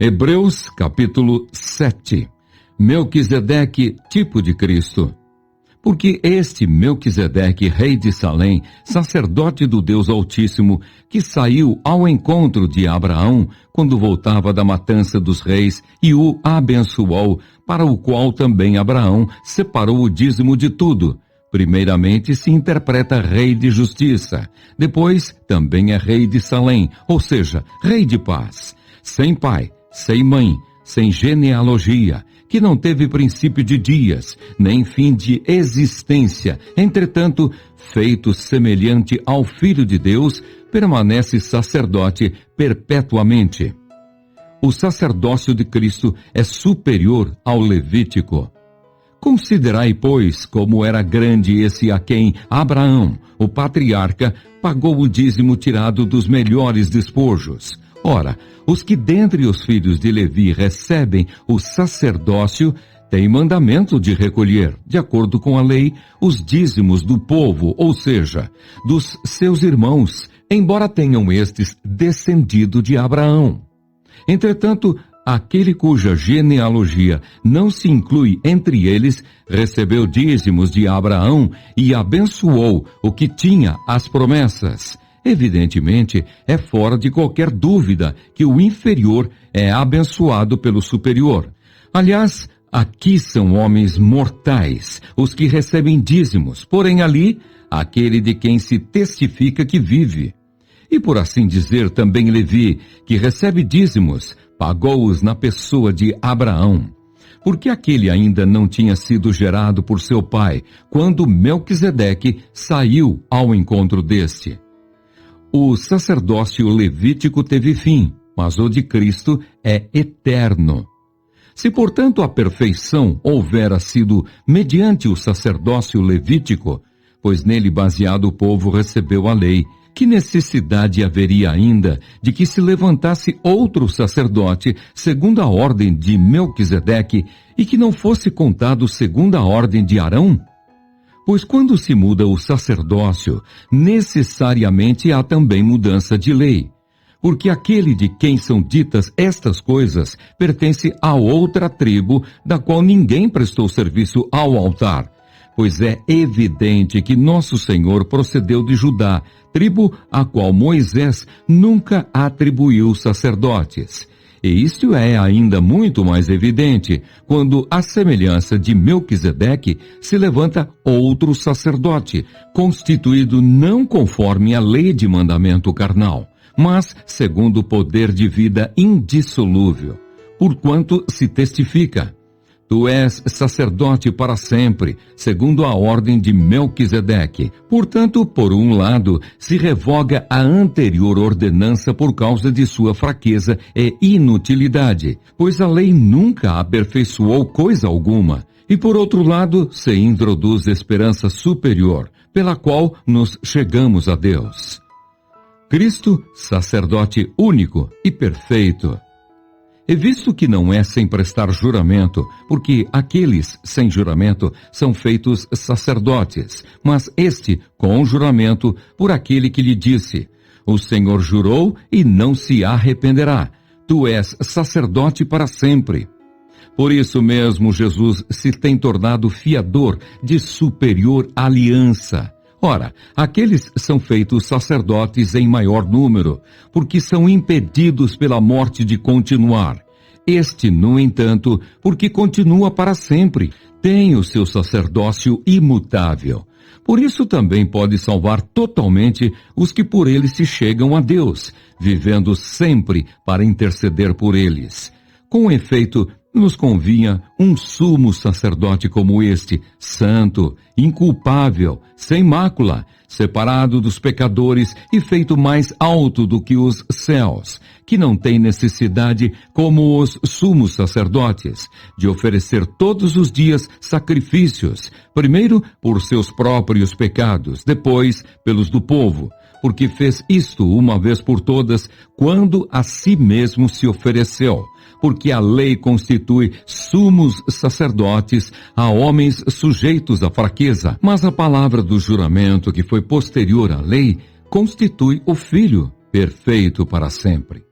Hebreus capítulo 7. Melquisedeque, tipo de Cristo. Porque este Melquisedeque, rei de Salém, sacerdote do Deus Altíssimo, que saiu ao encontro de Abraão quando voltava da matança dos reis e o abençoou, para o qual também Abraão separou o dízimo de tudo. Primeiramente se interpreta rei de justiça, depois também é rei de Salém, ou seja, rei de paz, sem pai, sem mãe, sem genealogia, que não teve princípio de dias, nem fim de existência. Entretanto, feito semelhante ao Filho de Deus, permanece sacerdote perpetuamente. O sacerdócio de Cristo é superior ao levítico. Considerai, pois, como era grande esse a quem Abraão, o patriarca, pagou o dízimo tirado dos melhores despojos. Ora, os que dentre os filhos de Levi recebem o sacerdócio têm mandamento de recolher, de acordo com a lei, os dízimos do povo, ou seja, dos seus irmãos, embora tenham estes descendido de Abraão. Entretanto, aquele cuja genealogia não se inclui entre eles, recebeu dízimos de Abraão e abençoou o que tinha as promessas. Evidentemente, é fora de qualquer dúvida que o inferior é abençoado pelo superior. Aliás, aqui são homens mortais, os que recebem dízimos, porém ali, aquele de quem se testifica que vive. E por assim dizer, também Levi, que recebe dízimos, pagou-os na pessoa de Abraão, porque aquele ainda não tinha sido gerado por seu pai, quando Melquisedeque saiu ao encontro deste. O sacerdócio levítico teve fim, mas o de Cristo é eterno. Se, portanto, a perfeição houvera sido mediante o sacerdócio levítico, pois nele baseado o povo recebeu a lei, que necessidade haveria ainda de que se levantasse outro sacerdote segundo a ordem de Melquisedeque e que não fosse contado segundo a ordem de Arão? Pois quando se muda o sacerdócio, necessariamente há também mudança de lei. Porque aquele de quem são ditas estas coisas pertence a outra tribo, da qual ninguém prestou serviço ao altar. Pois é evidente que nosso Senhor procedeu de Judá, tribo a qual Moisés nunca atribuiu sacerdotes. E isto é ainda muito mais evidente quando, à semelhança de Melquisedeque, se levanta outro sacerdote, constituído não conforme a lei de mandamento carnal, mas segundo o poder de vida indissolúvel, porquanto se testifica: Tu és sacerdote para sempre, segundo a ordem de Melquisedeque. Portanto, por um lado, se revoga a anterior ordenança por causa de sua fraqueza e inutilidade, pois a lei nunca aperfeiçoou coisa alguma. E por outro lado, se introduz esperança superior, pela qual nos chegamos a Deus. Cristo, sacerdote único e perfeito. E visto que não é sem prestar juramento, porque aqueles sem juramento são feitos sacerdotes, mas este com juramento por aquele que lhe disse: O Senhor jurou e não se arrependerá. Tu és sacerdote para sempre. Por isso mesmo Jesus se tem tornado fiador de superior aliança. Ora, aqueles são feitos sacerdotes em maior número, porque são impedidos pela morte de continuar. Este, no entanto, porque continua para sempre, tem o seu sacerdócio imutável. Por isso também pode salvar totalmente os que por ele se chegam a Deus, vivendo sempre para interceder por eles. Com efeito, nos convinha um sumo sacerdote como este, santo, inculpável, sem mácula, separado dos pecadores e feito mais alto do que os céus, que não tem necessidade, como os sumos sacerdotes, de oferecer todos os dias sacrifícios, primeiro por seus próprios pecados, depois pelos do povo, porque fez isto uma vez por todas, quando a si mesmo se ofereceu. Porque a lei constitui sumos sacerdotes a homens sujeitos à fraqueza, mas a palavra do juramento que foi posterior à lei constitui o Filho perfeito para sempre.